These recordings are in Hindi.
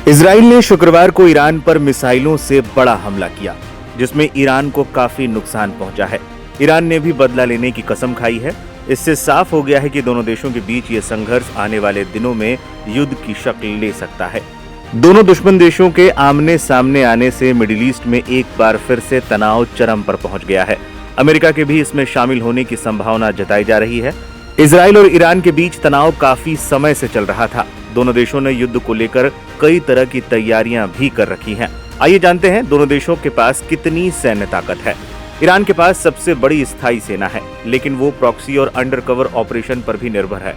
इजराइल ने शुक्रवार को ईरान पर मिसाइलों से बड़ा हमला किया, जिसमें ईरान को काफी नुकसान पहुंचा है। ईरान ने भी बदला लेने की कसम खाई है। इससे साफ हो गया है कि दोनों देशों के बीच ये संघर्ष आने वाले दिनों में युद्ध की शक्ल ले सकता है। दोनों दुश्मन देशों के आमने सामने आने से मिडिल ईस्ट में एक बार फिर से तनाव चरम पर पहुंच गया है। अमेरिका के भी इसमें शामिल होने की संभावना जताई जा रही है। इजराइल और ईरान के बीच तनाव काफी समय से चल रहा था। दोनों देशों ने युद्ध को लेकर कई तरह की तैयारियां भी कर रखी हैं। आइए जानते हैं दोनों देशों के पास कितनी सैन्य ताकत है। ईरान के पास सबसे बड़ी स्थायी सेना है, लेकिन वो प्रॉक्सी और अंडरकवर ऑपरेशन पर भी निर्भर है,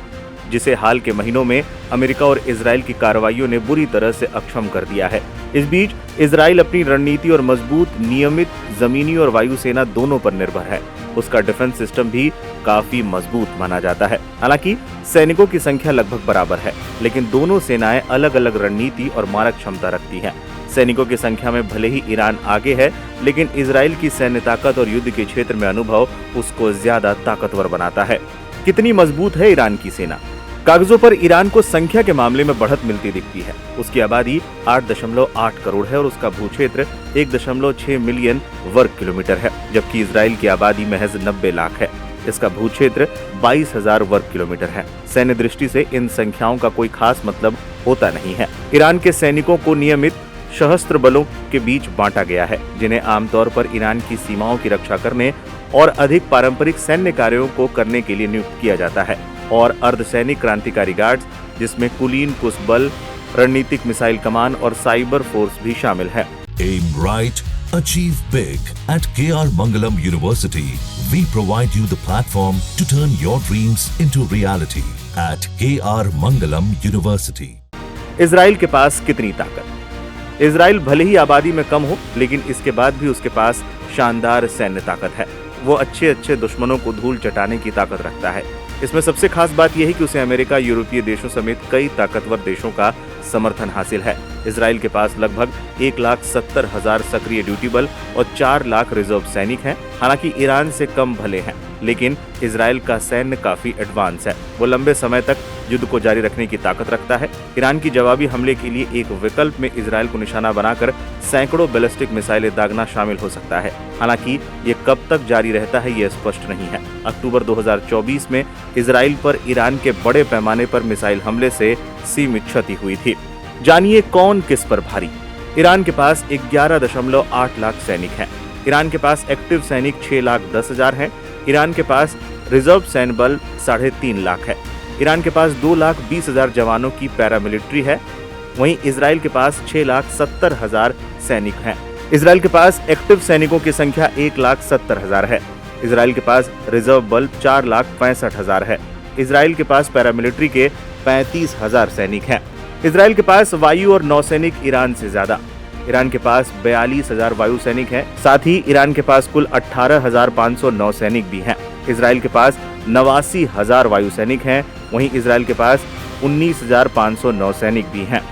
जिसे हाल के महीनों में अमेरिका और इजराइल की कार्रवाइयों ने बुरी तरह से अक्षम कर दिया है। इस बीच इजराइल अपनी रणनीति और मजबूत नियमित जमीनी और वायु सेना दोनों पर निर्भर है। उसका डिफेंस सिस्टम भी काफी मजबूत माना जाता है। हालांकि सैनिकों की संख्या लगभग बराबर है, लेकिन दोनों सेनाएं अलग अलग रणनीति और मारक क्षमता रखती हैं। सैनिकों की संख्या में भले ही ईरान आगे है, लेकिन इजराइल की सैन्य ताकत और युद्ध के क्षेत्र में अनुभव उसको ज्यादा ताकतवर बनाता है। कितनी मजबूत है ईरान की सेना? कागजों पर ईरान को संख्या के मामले में बढ़त मिलती दिखती है। उसकी आबादी 8.8 करोड़ है और उसका भूक्षेत्र 1.6 मिलियन वर्ग किलोमीटर है, जबकि इजराइल की आबादी महज 90 लाख है। इसका भूक्षेत्र 22,000 वर्ग किलोमीटर है। सैन्य दृष्टि से इन संख्याओं का कोई खास मतलब होता नहीं है। ईरान के सैनिकों को नियमित सशस्त्र बलों के बीच बांटा गया है, जिन्हें आमतौर पर ईरान की सीमाओं की रक्षा करने और अधिक पारंपरिक सैन्य कार्यों को करने के लिए नियुक्त किया जाता है, और अर्धसैनिक क्रांतिकारी गार्ड्स, जिसमें कुलीन कुश बल, रणनीतिक मिसाइल कमान और साइबर फोर्स भी शामिल है। Aim right, achieve big. At KR Mangalam University, we provide you the platform to turn your dreams into reality. At KR Mangalam University. Israel के पास कितनी ताकत? इजराइल भले ही आबादी में कम हो, लेकिन इसके बाद भी उसके पास शानदार सैन्य ताकत है। वो अच्छे दुश्मनों को धूल चटाने की ताकत रखता है। इसमें सबसे खास बात यह है कि उसे अमेरिका, यूरोपीय देशों समेत कई ताकतवर देशों का समर्थन हासिल है। इजराइल के पास लगभग 1,70,000 सक्रिय ड्यूटी बल और 4 लाख रिजर्व सैनिक हैं। हालांकि ईरान से कम भले हैं, लेकिन इजराइल का सैन्य काफी एडवांस है। वो लंबे समय तक युद्ध को जारी रखने की ताकत रखता है। ईरान की जवाबी हमले के लिए एक विकल्प में इजराइल को निशाना बनाकर सैकड़ों बैलिस्टिक मिसाइलें दागना शामिल हो सकता है। हालांकि ये कब तक जारी रहता है, ये स्पष्ट नहीं है। अक्टूबर 2024 में इजराइल पर ईरान के बड़े पैमाने पर मिसाइल हमले से सीमित क्षति हुई थी। जानिए कौन किस पर भारी। ईरान के पास 11.8 लाख सैनिक हैं। ईरान के पास एक्टिव सैनिक 6,10,000 हैं। ईरान के पास रिजर्व सैन्य बल 3.5 लाख है। ईरान के पास 2,20,000 जवानों की पैरामिलिट्री है। वहीं इजराइल के पास 6,70,000 सैनिक हैं। इजराइल के पास एक्टिव सैनिकों की संख्या 1,70,000 है। इजराइल के पास रिजर्व बल 4,65,000 है। इजराइल के पास पैरामिलिट्री के 35,000 सैनिक हैं। इजराइल के पास वायु और नौसैनिक ईरान से ज्यादा। ईरान के पास 42,000 वायु सैनिक हैं। साथ ही ईरान के पास कुल 18,500 नौसैनिक भी हैं। इजराइल के पास 89,000 वायु सैनिक हैं। वहीं इजराइल के पास 19,500 नौसैनिक भी हैं।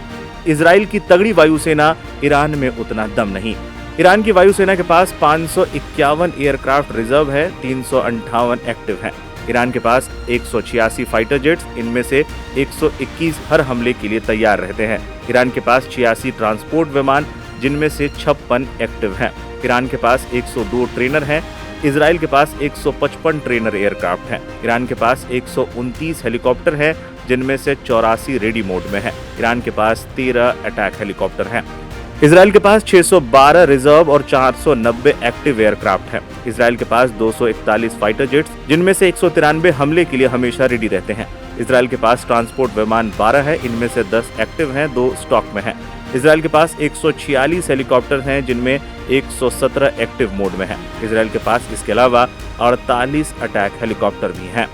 इजराइल की तगड़ी वायुसेना, ईरान में उतना दम नहीं। ईरान की वायुसेना के पास 551 एयरक्राफ्ट रिजर्व है, 358 एक्टिव हैं। ईरान के पास 186 फाइटर जेट्स, इनमें से 121 हर हमले के लिए तैयार रहते हैं। ईरान के पास 86 ट्रांसपोर्ट विमान, जिनमें से 56 एक्टिव हैं। ईरान के पास 102 ट्रेनर हैं। इजराइल के पास 155 ट्रेनर एयरक्राफ्ट हैं। ईरान के पास 129 हेलीकॉप्टर हैं, जिनमें से 84 रेडी मोड में हैं। ईरान के पास 13 अटैक हेलीकॉप्टर हैं। इजराइल के पास 612 रिजर्व और 490 एक्टिव एयरक्राफ्ट हैं। इजराइल के पास 241 फाइटर जेट्स, जिनमें से 193 हमले के लिए हमेशा रेडी रहते हैं। इजराइल के पास ट्रांसपोर्ट विमान 12 है, इनमें से 10 एक्टिव हैं, 2 स्टॉक में हैं। इजराइल के पास 146 हेलीकॉप्टर हैं, जिनमें 117 एक्टिव मोड में हैं। इजराइल के पास इसके अलावा 48 अटैक हेलीकॉप्टर भी हैं।